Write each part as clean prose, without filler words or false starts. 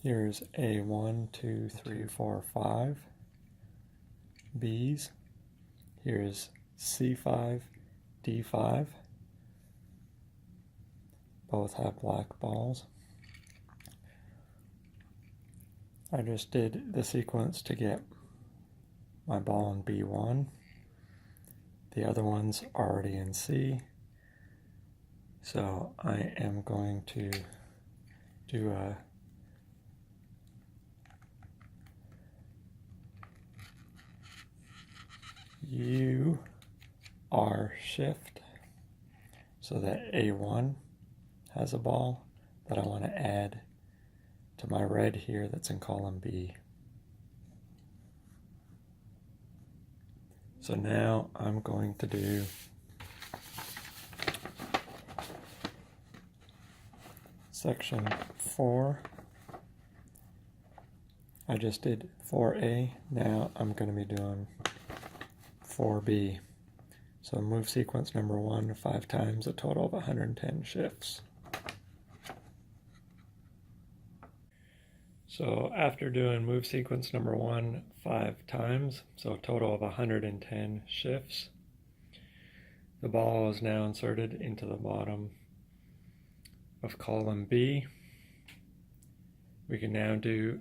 Here's A1, 2, 3, 4, 5 B's. Here's C5, D5. Both have black balls. I just did the sequence to get my ball in B1. The other one's already in C. So I am going to do a U-R shift so that A1 has a ball that I want to add to my red here that's in column B. So now I'm going to do section 4. I just did 4A, now I'm going to be doing 4B. So move sequence number 1 5 times, a total of 110 shifts. So after doing move sequence number 1 5 times, so a total of 110 shifts, the ball is now inserted into the bottom of column B. We can now do,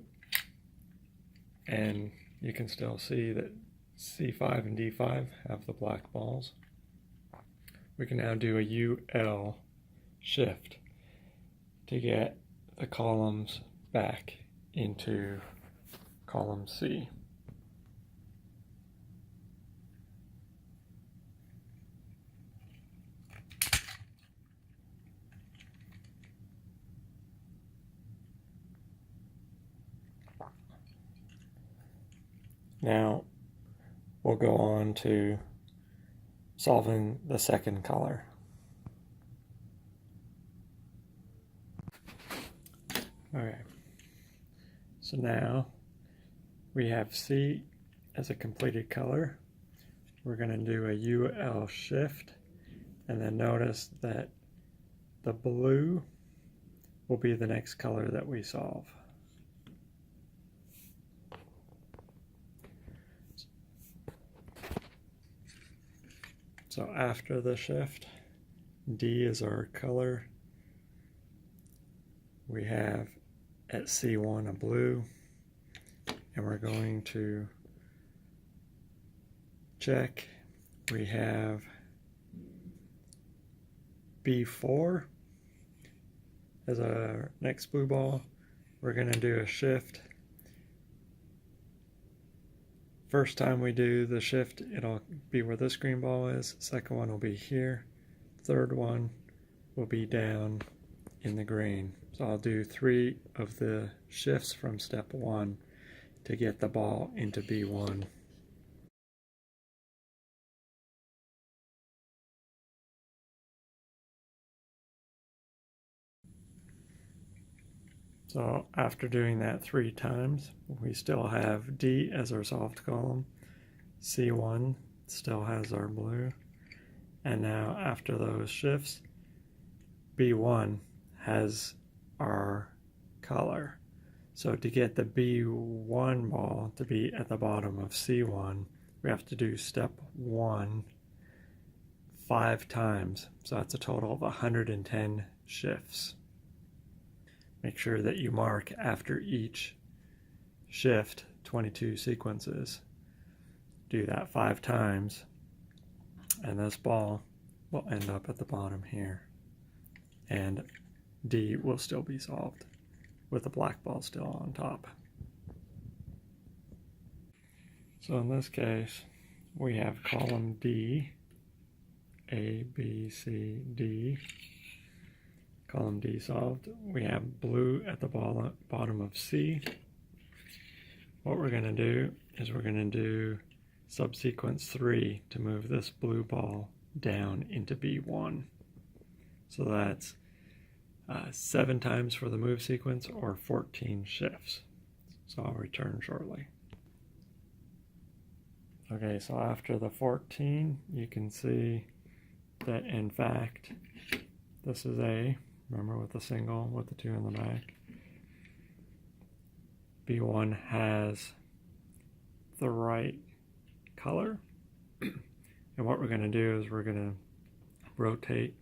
and you can still see that C5 and D5 have the black balls. We can now do a UL shift to get the columns back into column C. Now we'll go on to solving the second color. Okay, so now we have C as a completed color. We're going to do a UL shift, and then notice that the blue will be the next color that we solve. So after the shift, D is our color. We have at C1 a blue, and we're going to check. We have B4 as our next blue ball. We're going to do a shift. First time we do the shift, it'll be where this green ball is. Second one will be here. Third one will be down in the green. So I'll do 3 of the shifts from step 1 to get the ball into B1. So after doing that 3 times, we still have D as our solved column. C1 still has our blue. And now after those shifts, B1 has our color. So to get the B1 ball to be at the bottom of C1, we have to do step 1 5 times. So that's a total of 110 shifts. Make sure that you mark after each shift 22 sequences. Do that 5 times, and this ball will end up at the bottom here. And D will still be solved with the black ball still on top. So in this case, we have column D, A, B, C, D. Column D solved. We have blue at the bottom of C. What we're going to do is we're going to do subsequence 3 to move this blue ball down into B1. So that's 7 times for the move sequence, or 14 shifts. So I'll return shortly. Okay, so after the 14, you can see that in fact this is A. Remember, with the single with the 2 in the back. B1 has the right color. And what we're going to do is we're going to rotate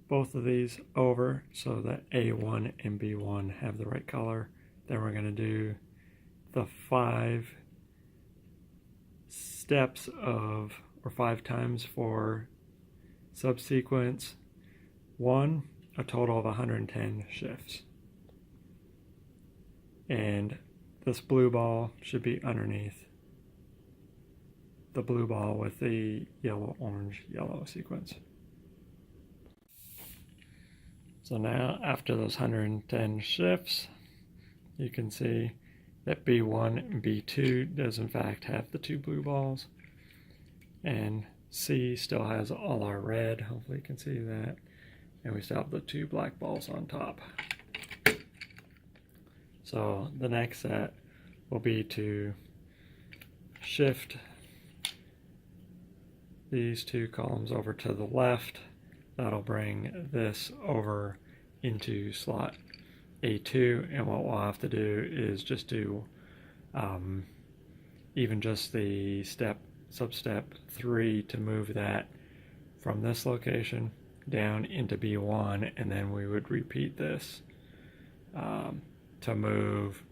both of these over so that A1 and B1 have the right color. Then we're going to do the 5 steps of, or 5 times for subsequence 1, a total of 110 shifts. And this blue ball should be underneath the blue ball with the yellow, orange, yellow sequence. So now after those 110 shifts, you can see that B1 and B2 does in fact have the 2 blue balls, and C still has all our red, hopefully you can see that, and we still have the 2 black balls on top. So the next set will be to shift these 2 columns over to the left. That'll bring this over into slot A2, and what we'll have to do is just do even just the sub-step 3 to move that from this location down into B1, and then we would repeat this to move.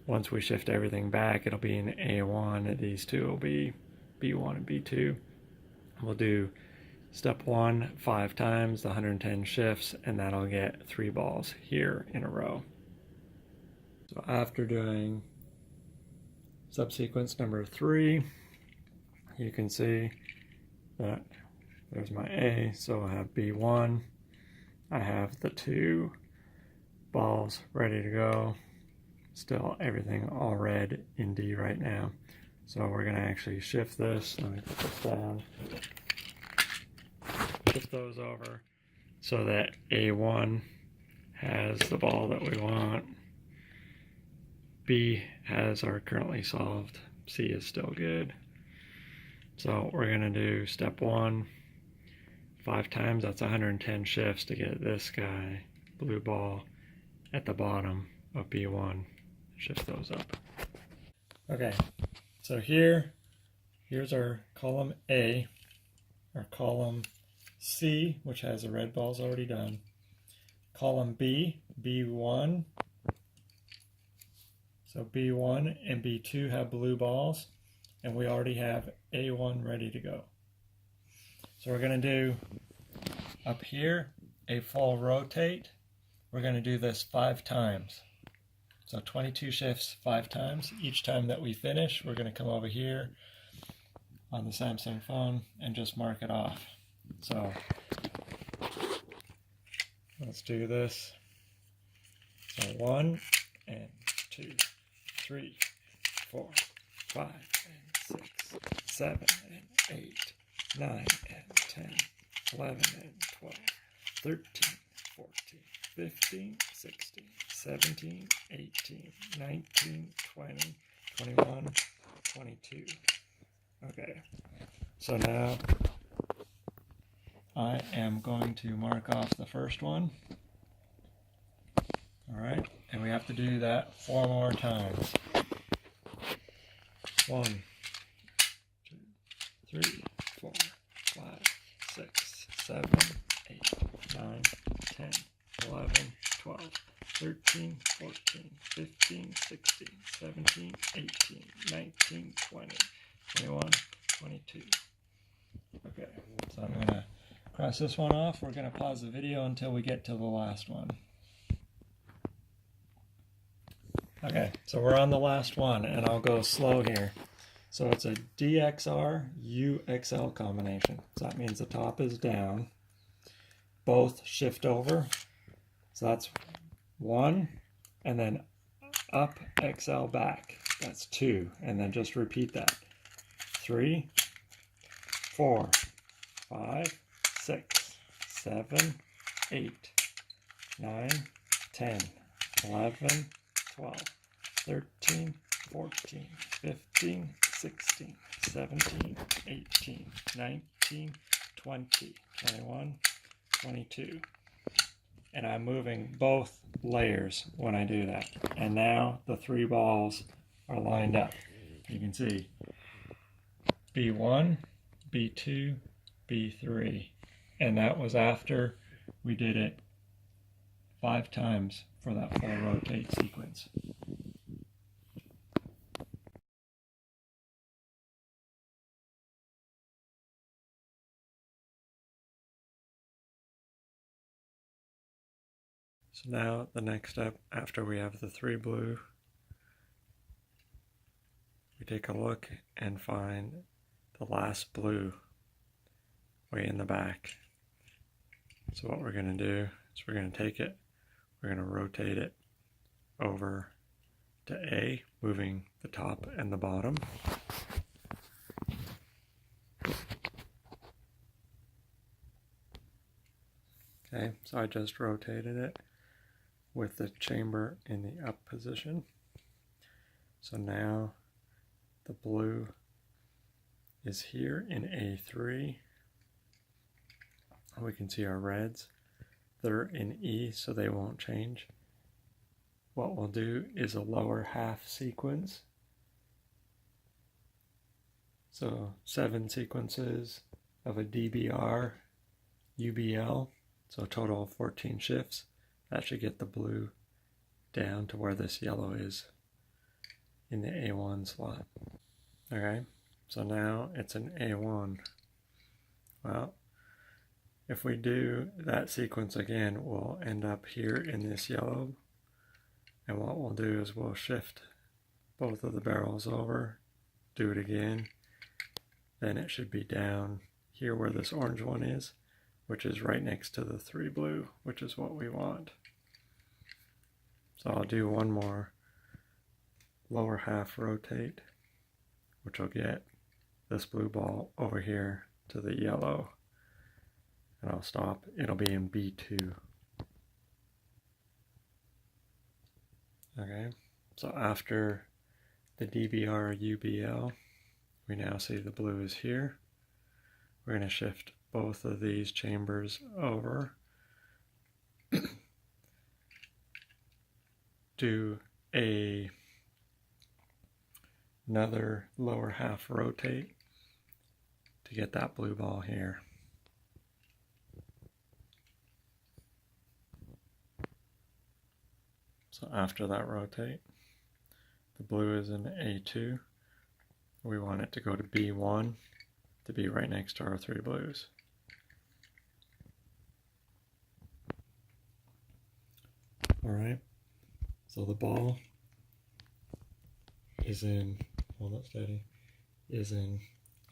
Once we shift everything back, it'll be in A1. These 2 will be B1 and B2. We'll do step 1 5 times, the 110 shifts, and that'll get 3 balls here in a row. So after doing subsequence number 3, you can see that there's my A, so I have B1. I have the 2 balls ready to go. Still everything all red in D right now. So we're going to actually shift this. Let me put this down. Shift those over so that A1 has the ball that we want. B has our currently solved. C is still good. So we're going to do step 1 5 times. That's 110 shifts to get this guy, blue ball, at the bottom of B1. Shift those up. Okay, so here's our column A, our column C, which has the red balls already done. Column B, B1. So B1 and B2 have blue balls, and we already have A1 ready to go. So we're going to do up here a full rotate. We're going to do this 5 times. So 22 shifts 5 times. Each time that we finish, we're going to come over here on the Samsung phone and just mark it off. So let's do this. So 1 and 2, 3, 4, 5 and 6, 7 and 8, 9 and 10, 11 and 12, 13, 14, 15, 16, 17, 18, 19, 20, 21, 22. Okay, so now I am going to mark off the first one. All right, and we have to do that 4 more times. 1, 2, 3, 4, 5, 6, 7, 8, 9, 10, 11, 12, 13, 14, 15, 16, 17, 18, 19, 20, 21, 22. Okay, so I'm going to cross this one off. We're going to pause the video until we get to the last one. Okay, so we're on the last one, and I'll go slow here. So it's a DXR UXL combination. So that means the top is down. Both shift over. So that's 1, and then up XL back. That's 2, and then just repeat that. 3, 4, 5, 6, 7, 8, 9, 10, 11, 12, 13, 14, 15, 16, 17, 18, 19, 20, 21, 22. and I'm moving both layers when I do that. And now the three balls are lined up. You can see B1, B2, B3. And that was after we did it 5 times for that full rotate sequence. So now the next step, after we have the 3 blue, we take a look and find the last blue way in the back. So what we're going to do is we're going to take it, we're going to rotate it over to A, moving the top and the bottom. Okay, so I just rotated it with the chamber in the up position. So now the blue is here in A3. We can see our reds. They're in E, so they won't change. What we'll do is a lower half sequence. So 7 sequences of a DBR, UBL, so a total of 14 shifts. That should get the blue down to where this yellow is in the A1 slot. Okay, so now it's an A1. Well, if we do that sequence again, we'll end up here in this yellow. And what we'll do is we'll shift both of the barrels over, do it again. Then it should be down here where this orange one is, which is right next to the 3 blue, which is what we want. So I'll do one more lower half rotate, which will get this blue ball over here to the yellow. And I'll stop. It'll be in B2. Okay, so after the DBR UBL, we now see the blue is here. We're going to shift both of these chambers over. Do another lower half rotate to get that blue ball here. So after that rotate, the blue is in A2. We want it to go to B1 to be right next to our 3 blues. Alright, so the ball is in, hold up steady, is in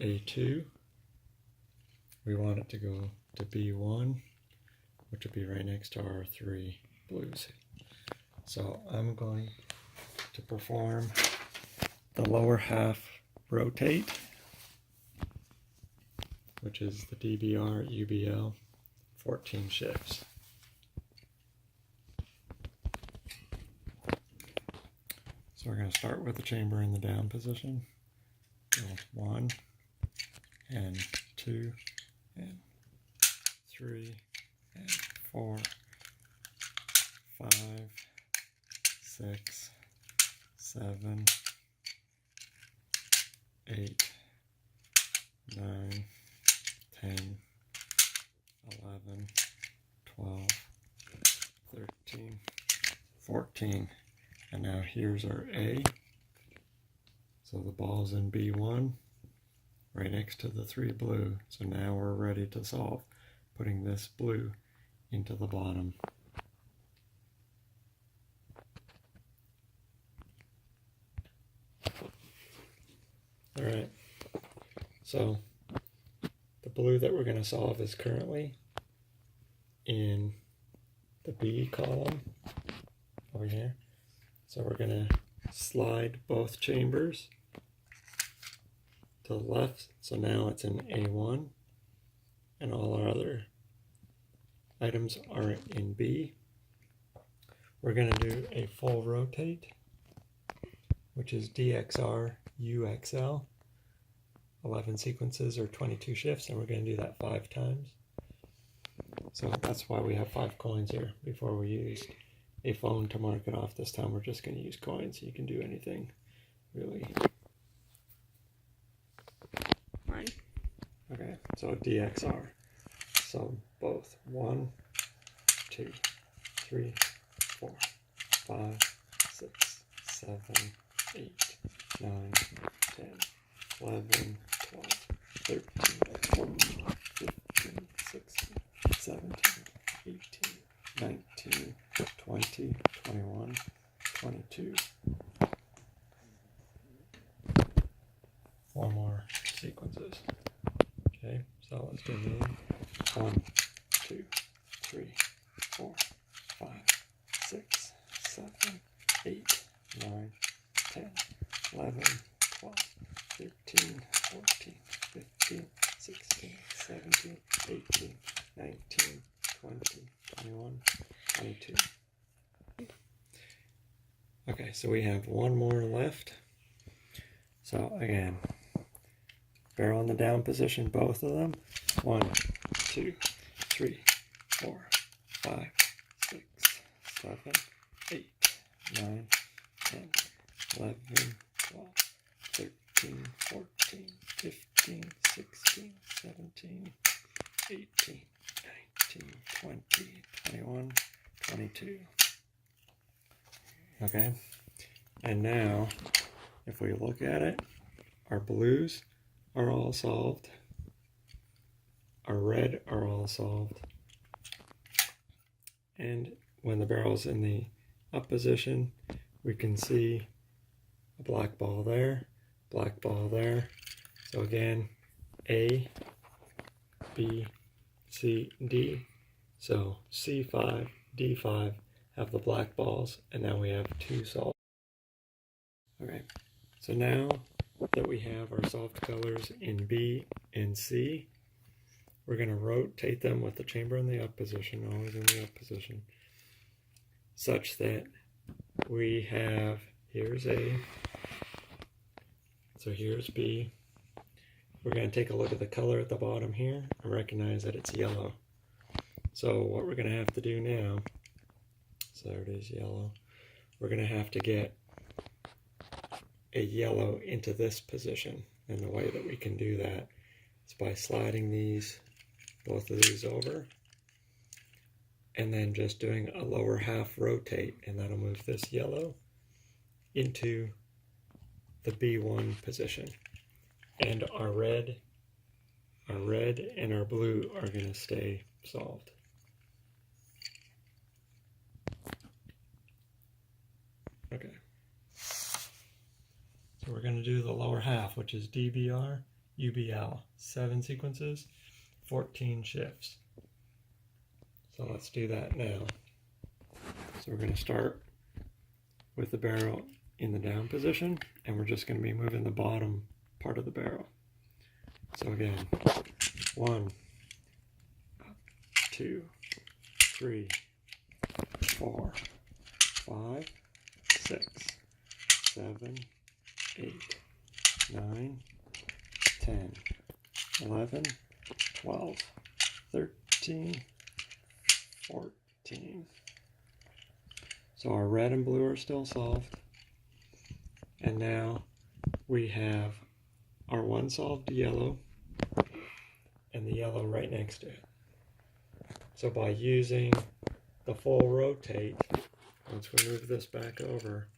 A2. We want it to go to B1, which would be right next to our 3 blues. So I'm going to perform the lower half rotate, which is the DBR UBL 14 shifts. So we're going to start with the chamber in the down position. So 1 and 2 and 3 and 4, 5, 6, 7, 8, 9, 10, 11, 12, 13, 14. And now here's our A. So the ball's in B1, right next to the 3 blue. So now we're ready to solve, putting this blue into the bottom. Alright, so the blue that we're going to solve is currently in the B column over here. So we're going to slide both chambers to the left. So now it's in A1 and all our other items are in B. We're going to do a full rotate, which is DXR UXL. 11 sequences or 22 shifts, and we're going to do that 5 times. So that's why we have 5 coins here. Before we used a phone to mark it off. This time we're just going to use coins. You can do anything, really. Mine. Okay, so DXR. So both 1, 2, 3, 4, 5, 6, 7, 8, 9, 10, 11, 12, 13, 14, 15, 16, 17, 18, 19, 20, 21, 22. One more sequences. Okay, so let's do these. 1, 2, 3, 4, 5, 6, 7, 8, 9, 10, 11, 12, 13, 14, 15, 16, 17, 18, 19, 20, 21, 22. Okay, so we have one more left. So again, barrel in the down position, both of them. 1, 2, 3, 4, 5, 6, 7, 8, 9, 10, 11, 12, 13, 14, 15, 16, 17, 18, 19, 20, 21, 22. Okay, and now if we look at it, our blues are all solved, our red are all solved, and when the barrel's in the up position, we can see a black ball there, black ball there. So again, A, B, C, D. So C5, D5 have the black balls, and now we have 2 solved. Okay, so now that we have our solved colors in B and C, we're going to rotate them with the chamber in the up position, always in the up position, such that we have, here's A, so here's B. We're going to take a look at the color at the bottom here and recognize that it's yellow. So what we're going to have to do now, so there it is, yellow, we're going to have to get a yellow into this position, and the way that we can do that is by sliding these, both of these over, and then just doing a lower half rotate, and that'll move this yellow into the B1 position. And our red and our blue are going to stay solved. Okay. So we're going to do the lower half, which is DBR, UBL, 7 sequences, 14 shifts. So let's do that now. So we're going to start with the barrel in the down position, and we're just going to be moving the bottom part of the barrel. So again, 1, 2, 3, 4, 5, 6, 7, 8, 9, 10, 11, 12, 13, 14. So our red and blue are still solved. And now we have our one solved yellow and the yellow right next to it. So by using the full rotate, once we move this back over,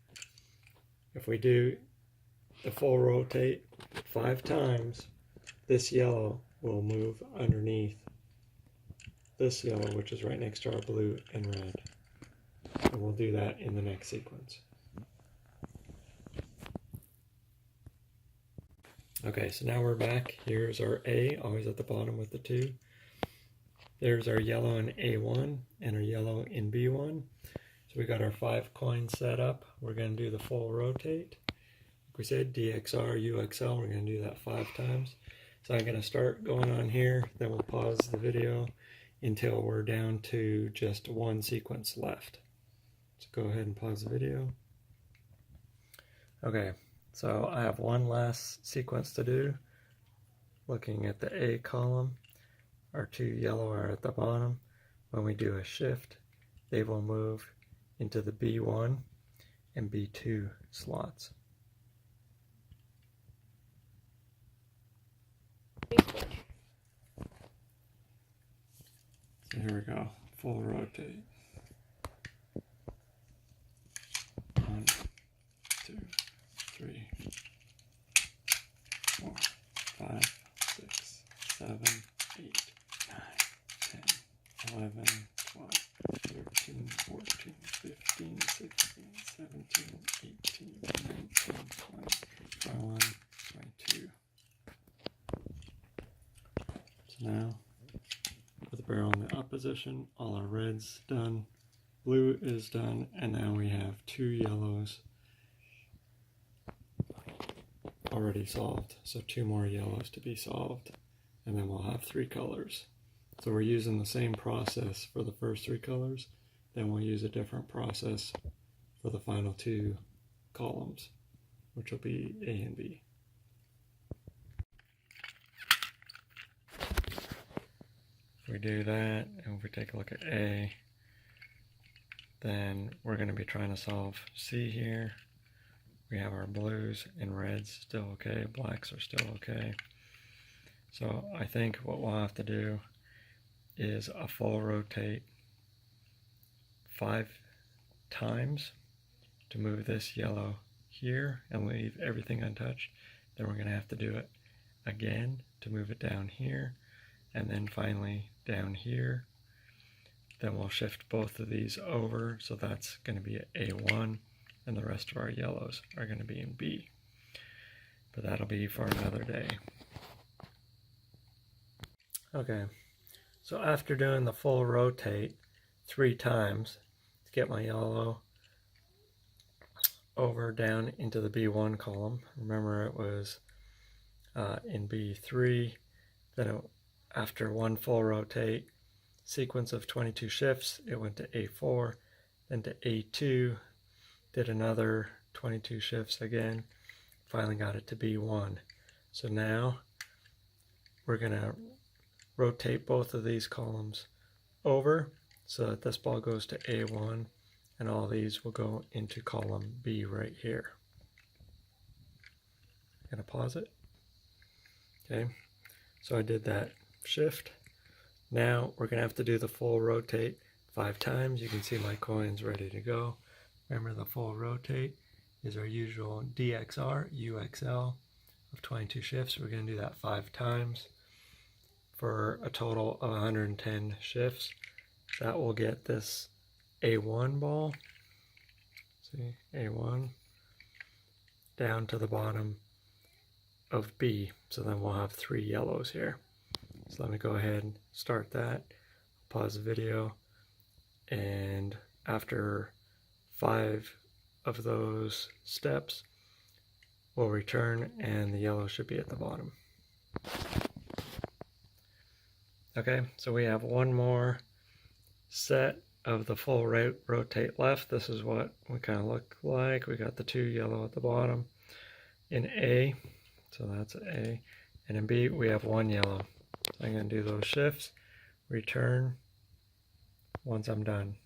if we do the full rotate 5 times, this yellow will move underneath this yellow, which is right next to our blue and red. And we'll do that in the next sequence. Okay, so now we're back. Here's our A, always at the bottom with the 2. There's our yellow in A1 and our yellow in B1. So we got our 5 coins set up. We're going to do the full rotate. Like we said, DXR, UXL, we're going to do that 5 times. So I'm going to start going on here, then we'll pause the video until we're down to just 1 sequence left. So go ahead and pause the video. Okay, so I have one last sequence to do. Looking at the A column, our 2 yellow are at the bottom. when we do a shift, they will move into the B1 and B2 slots. So here we go, full rotate. 1, 2, 3, 4, 5, 6, 7, 8, 9, 10, 11, 12, 13, 14, 15, 16, 17, 18, 19, 20, 21, 22. So now, with the barrel in the up position, all our red's done, blue is done, and now we have 2 yellows already solved. So 2 more yellows to be solved, and then we'll have 3 colors. So we're using the same process for the first 3 colors, then we'll use a different process for the final 2 columns, which will be A and B. If we do that, and if we take a look at A, then we're going to be trying to solve C here. We have our blues and reds still okay, blacks are still okay. So I think what we'll have to do is a full rotate 5 times to move this yellow here and leave everything untouched. Then we're going to have to do it again to move it down here, and then finally down here. Then we'll shift both of these over, so that's going to be A1, and the rest of our yellows are going to be in B. But that'll be for another day. Okay, so after doing the full rotate 3 times to get my yellow over down into the B1 column, remember it was in B3, then after 1 full rotate, sequence of 22 shifts, it went to A4, then to A2, did another 22 shifts again, finally got it to B1. So now we're going to rotate both of these columns over so that this ball goes to A1, and all these will go into column B right here. I'm going to pause it. Okay, so I did that shift. Now we're going to have to do the full rotate 5 times. You can see my coins ready to go. Remember, the full rotate is our usual DXR, UXL of 22 shifts. We're going to do that 5 times for a total of 110 shifts. That will get this A1 ball, see, A1, down to the bottom of B. So then we'll have 3 yellows here. So let me go ahead and start that, pause the video, and after 5 of those steps, we'll return and the yellow should be at the bottom. Okay, so we have 1 more set of the full rotate left. This is what we kind of look like. We got the 2 yellow at the bottom in A, so that's A, and in B we have 1 yellow. So I'm going to do those shifts, return once I'm done.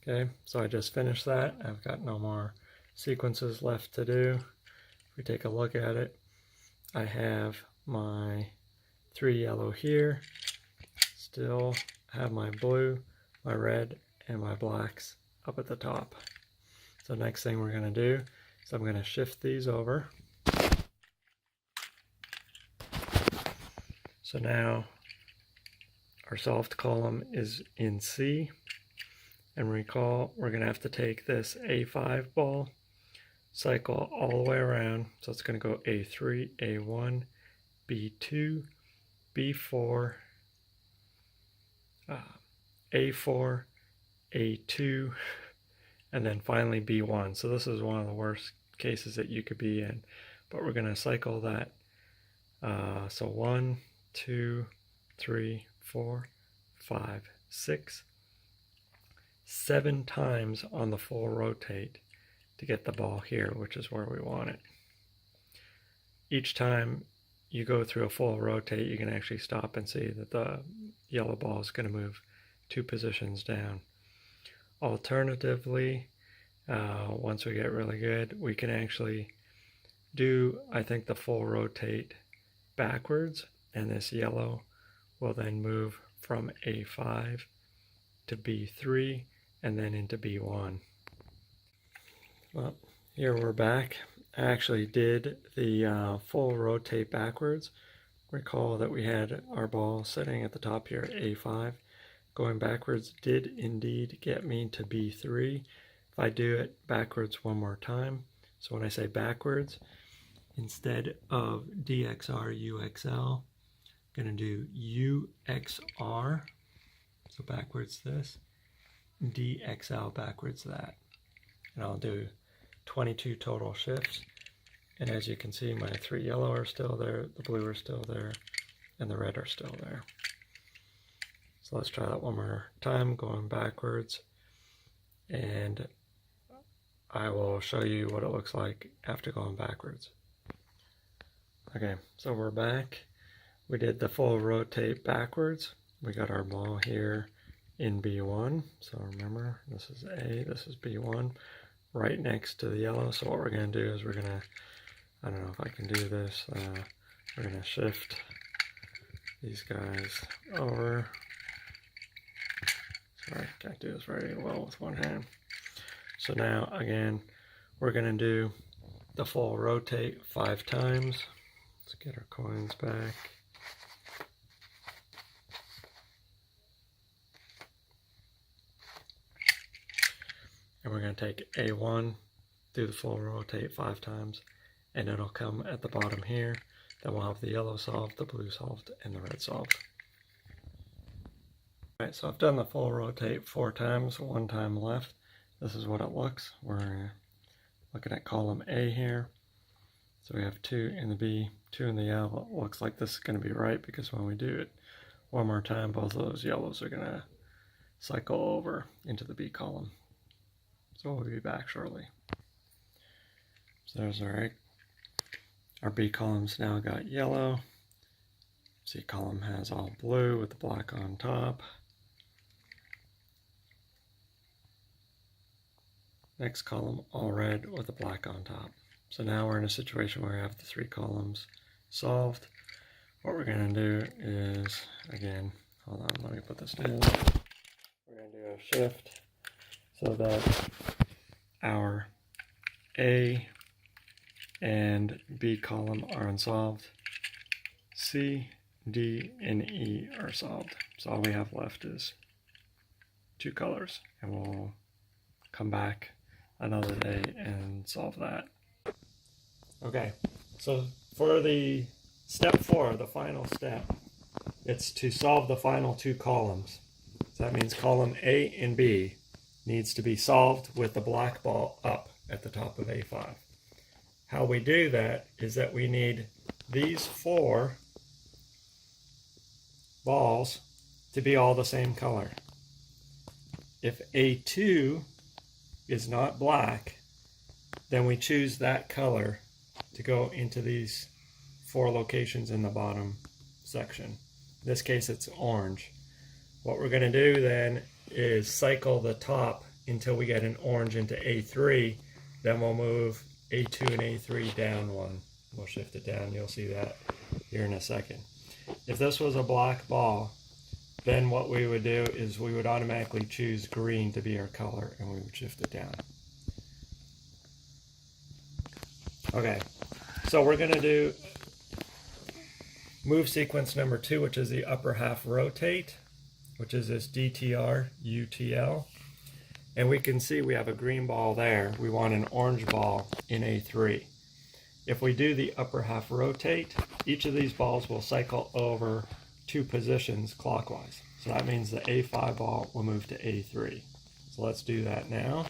Okay, so I just finished that. I've got no more sequences left to do. If we take a look at it, I have my 3 yellow here, still have my blue, my red, and my blacks up at the top. So next thing we're going to do is I'm going to shift these over. So now our solved column is in C, and recall we're going to have to take this A5 ball, cycle all the way around, so it's going to go A3, A1, B2, B4, A4, A2, and then finally B1. So this is one of the worst cases that you could be in, but we're going to cycle that. So 1, 2, 3, 4, 5, 6, 7 times on the full rotate to get the ball here, which is where we want it. Each time you go through a full rotate, you can actually stop and see that the yellow ball is going to move 2 positions down. Alternatively, once we get really good, we can actually do, I think, the full rotate backwards, and this yellow will then move from A5 to B3 and then into B1. Well, here we're back. I actually did the full rotate backwards. Recall that we had our ball sitting at the top here at A5. Going backwards did indeed get me to B3. If I do it backwards one more time, so when I say backwards, instead of DXR UXL, I'm going to do UXR, so backwards this, DXL backwards that. And I'll do 22 total shifts. And as you can see, my 3 yellow are still there, the blue are still there, and the red are still there. So let's try that one more time, going backwards. And I will show you what it looks like after going backwards. Okay, so we're back. We did the full rotate backwards. We got our ball here in B1. So remember, this is A, this is B1, right next to the yellow. So what we're going to do is we're going to, I don't know if I can do this, we're going to shift these guys over. Sorry, can't do this very well with one hand. So now, again, we're going to do the full rotate 5 times. Let's get our coins back. And we're going to take A1, do the full rotate 5 times, and it'll come at the bottom here. Then we'll have the yellow solved, the blue solved, and the red solved. Alright, so I've done the full rotate 4 times, 1 time left. This is what it looks. We're looking at column A here. So we have 2 in the B, 2 in the yellow. It looks like this is going to be right because when we do it one more time, both of those yellows are going to cycle over into the B column. So we'll be back shortly. So there's our B column's now got yellow. C column has all blue with the black on top. Next column all red with the black on top. So now we're in a situation where we have the 3 columns solved. What we're going to do is, again, hold on, let me put this down. We're going to do a shift so that our A and B column are unsolved. C, D, and E are solved. So all we have left is 2 colors, and we'll come back another day and solve that. Okay, so for the step 4, the final step, it's to solve the final 2 columns. So that means column A and B needs to be solved with the black ball up at the top of A5. How we do that is that we need these 4 balls to be all the same color. If A2 is not black, then we choose that color to go into these 4 locations in the bottom section. In this case, it's orange. What we're going to do then is cycle the top until we get an orange into A3. Then we'll move A2 and A3 down 1. We'll shift it down. You'll see that here in a second. If this was a black ball, then what we would do is we would automatically choose green to be our color, and we would shift it down. Okay, so we're going to do move sequence number 2, which is the upper half rotate, which is this DTR UTL. And we can see we have a green ball there. We want an orange ball in A3. If we do the upper half rotate, each of these balls will cycle over 2 positions clockwise. So that means the A5 ball will move to A3. So let's do that now.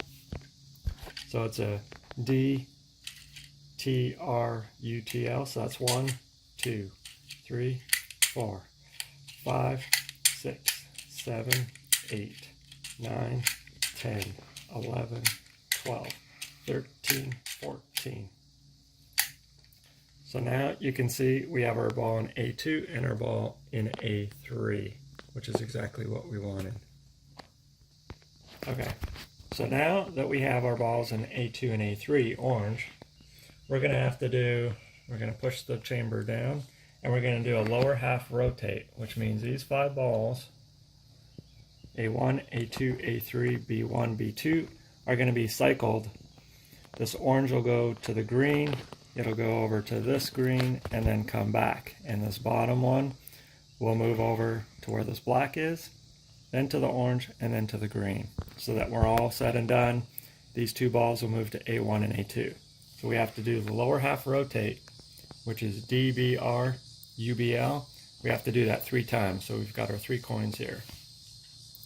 So it's a D, T, R, U, T, L. So that's 1, 2, 3, 4, 5, 6, 7, 8, 9, 10, 11, 12, 13, 14. So now you can see we have our ball in A2 and our ball in A3, which is exactly what we wanted. Okay, so now that we have our balls in A2 and A3 orange, we're going to push the chamber down, and we're going to do a lower half rotate, which means these 5 balls, A1, A2, A3, B1, B2, are going to be cycled. This orange will go to the green, it'll go over to this green, and then come back. And this bottom one will move over to where this black is, then to the orange, and then to the green. So that we're all said and done, these 2 balls will move to A1 and A2. So we have to do the lower half rotate, which is DBR, UBL. We have to do that 3 times. So we've got our 3 coins here.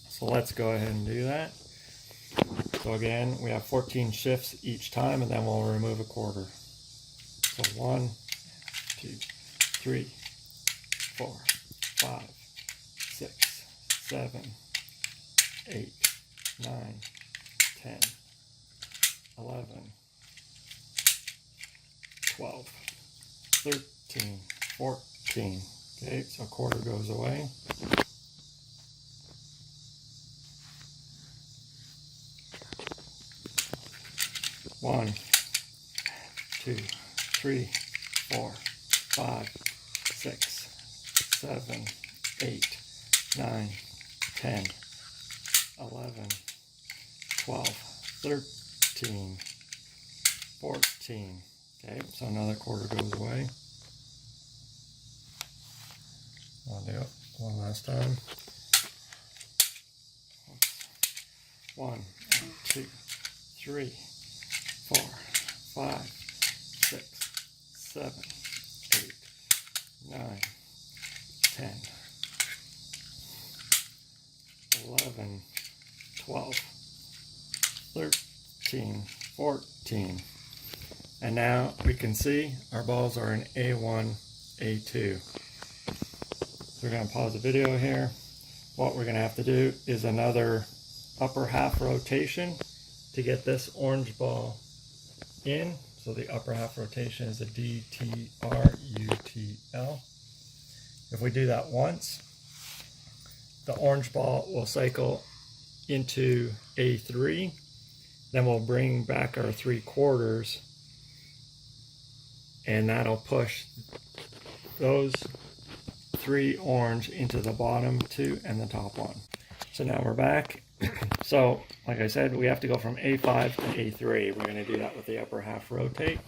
So let's go ahead and do that. So again, we have 14 shifts each time, and then we'll remove a quarter. So 1, 2, 3, 4, 5, 6, 7, 8, 9, 10, 11, 12, 13, 14. Okay, so a quarter goes away. One, 2, 3, 4, 5, 6, 7, 8, 9, 10, 11, 12, 13, 14. Okay, so another quarter goes away. I'll do it one last time. 1, 2, 3, 4, 5, 6, 7, 8, 9, 10, 11, 12, 13, 14. And now we can see our balls are in A1, A2. So we're going to pause the video here. What we're going to have to do is another upper half rotation to get this orange ball in. So the upper half rotation is a DTRUTL. If we do that once, the orange ball will cycle into A3. Then we'll bring back our 3 quarters, and that'll push those 3 orange into the bottom 2 and the top 1. So now we're back. So, like I said, we have to go from A5 to A3. We're going to do that with the upper half rotate,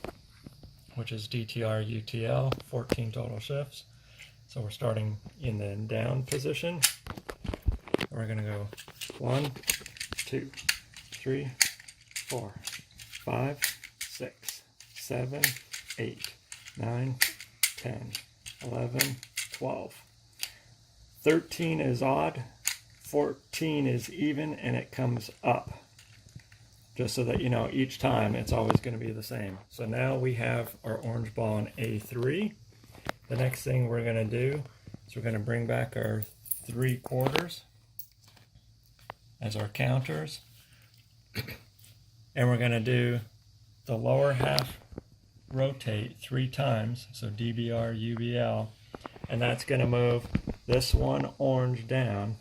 which is DTRUTL, 14 total shifts. So we're starting in the down position. We're going to go 1, 2, 3, 4, 5, 6, 7, 8, 9, 10, 11, 12. 13 is odd, 14 is even, and it comes up. Just so that you know, each time it's always going to be the same. So now we have our orange ball in A3. The next thing we're going to do is we're going to bring back our 3 quarters as our counters. And we're going to do the lower half rotate 3 times, so DBR, UBL, and that's going to move this one orange down,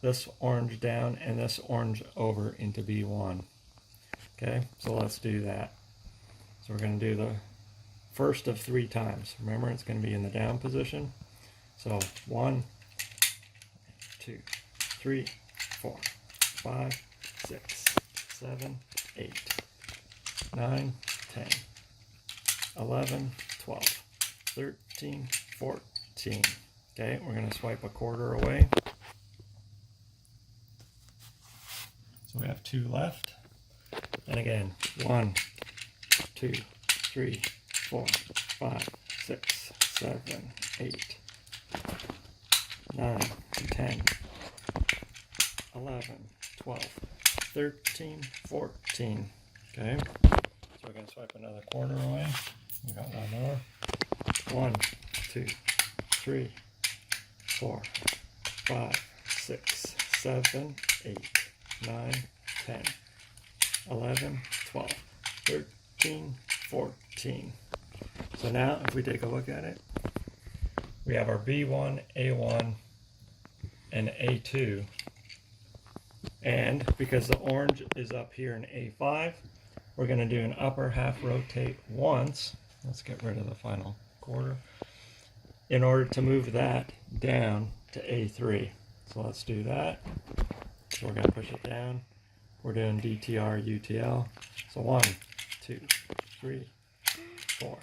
this orange down, and this orange over into B1. Okay, so let's do that. So we're going to do the first of 3 times. Remember, it's going to be in the down position. So 1, 2, 3, 4, 5, 6, 7, 8, 9, 10, 11, 12, 13, 14. Okay, we're going to swipe a quarter away. So we have 2 left. And again, 1, 2, 3, 4, 5, 6, 7, 8, 9, 10, 11, 12, 13, 14. Okay, so we're going to swipe another quarter away. We got 1 more. 1, 2, 3, 4, 5, 6, 7, 8, 9, 10, 11, 12, 13, 14. So now if we take a look at it, we have our B1, A1, and A2 And because the orange is up here in A5, we're going to do an upper half rotate once. Let's get rid of the final quarter in order to move that down to A3. So let's do that. So we're going to push it down. We're doing DTR, UTL. So 1, 2, 3, 4,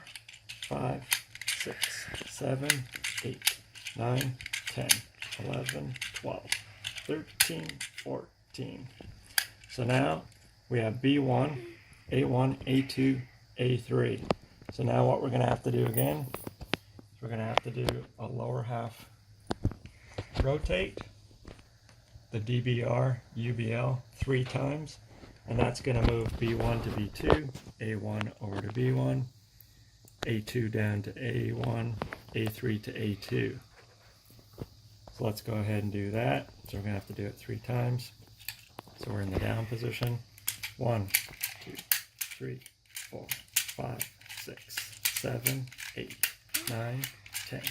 5, 6, 7, 8, 9, 10, 11, 12, 13, 14. So now we have B1, A1, A2, A3. So now what we're going to have to do again is we're going to have to do a lower half rotate, the DBR, UBL 3 times, and that's going to move B1 to B2, A1 over to B1, A2 down to A1, A3 to A2. So let's go ahead and do that. So we're going to have to do it 3 times. So we're in the down position. 1, 2, 3, 4, 5, 6, 7, 8, 9, 10,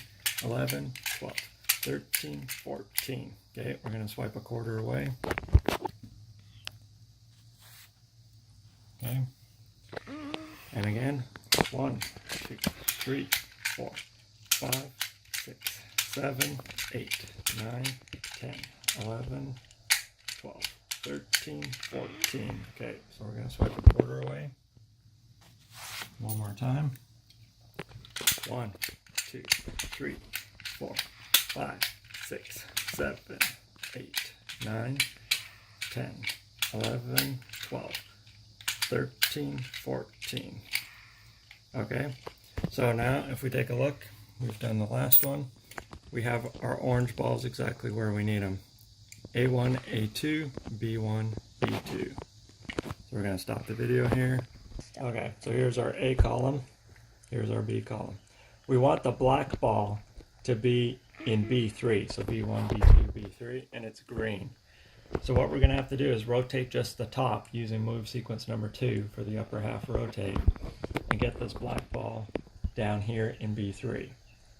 11, 12, 13, 14. Okay, we're going to swipe a quarter away. Okay. And again, 1, 2, 3, 4, 5, 6, 7, 8, 9, 10, 11, 12, 13, 14. Okay, so we're going to swipe a quarter away. One more time. 1, 2, 3, 4, 5, 6, 7, 8, 9, 10, 11, 12, 13, 14. Okay, so now if we take a look, we've done the last one. We have our orange balls exactly where we need them. A1, A2, B1, B2. So we're going to stop the video here. Okay, so here's our A column. Here's our B column. We want the black ball to be in B3. So B1, B2, B3, and it's green. So what we're going to have to do is rotate just the top using move sequence number 2 for the upper half rotate and get this black ball down here in B3.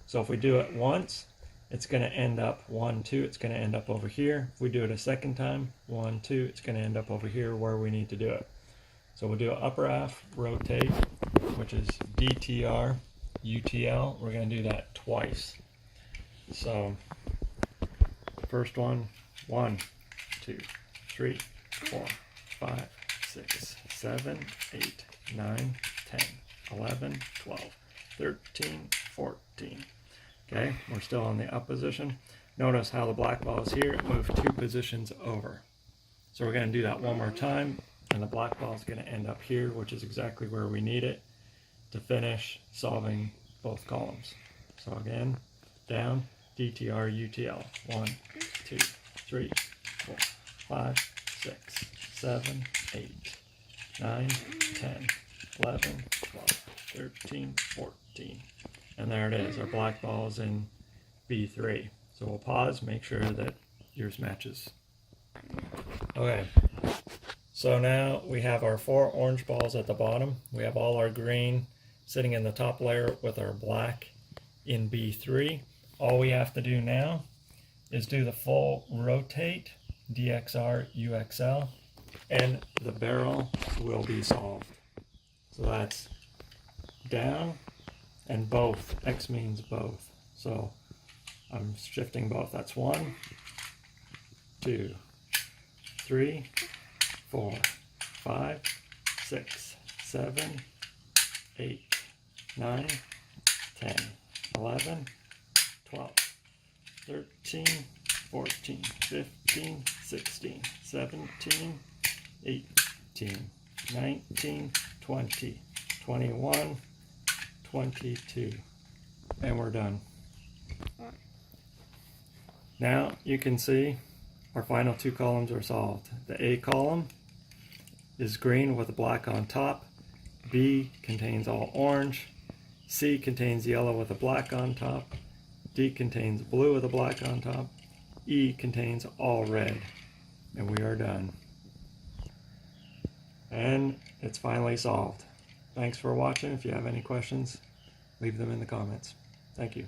So if we do it once, it's going to end up 1, 2, it's going to end up over here. If we do it a second time, 1, 2, it's going to end up over here where we need to do it. So we'll do an upper half rotate, which is DTR, UTL. We're going to do that twice. So first one, 1, 2, 3, 4, 5, 6, 7, 8, 9, 10, 11, 12, 13, 14. Okay, we're still in the up position. Notice how the black ball is here. It moved 2 positions over. So we're going to do that one more time, and the black ball is going to end up here, which is exactly where we need it to finish solving both columns. So again, down, DTR, UTL. 1, 2, 3, 4, 5, 6, 7, 8, 9, 10, 11, 12, 13, 14. And there it is, our black ball is in B3. So we'll pause, make sure that yours matches. Okay, so now we have our 4 orange balls at the bottom. We have all our green sitting in the top layer with our black in B3. All we have to do now is do the full rotate, DXR, UXL, and the barrel will be solved. So that's down and both. X means both. So I'm shifting both. That's 1, 2, 3, 4, 5, 6, 7, 8, 9, 10, 11, 12, 13, 14, 15, 16, 17, 18, 19, 20, 21, 22, and we're done. Now you can see our final 2 columns are solved. The A column is green with black on top. B contains all orange. C contains yellow with a black on top. D contains blue with a black on top. E contains all red. And we are done. And it's finally solved. Thanks for watching. If you have any questions, leave them in the comments. Thank you.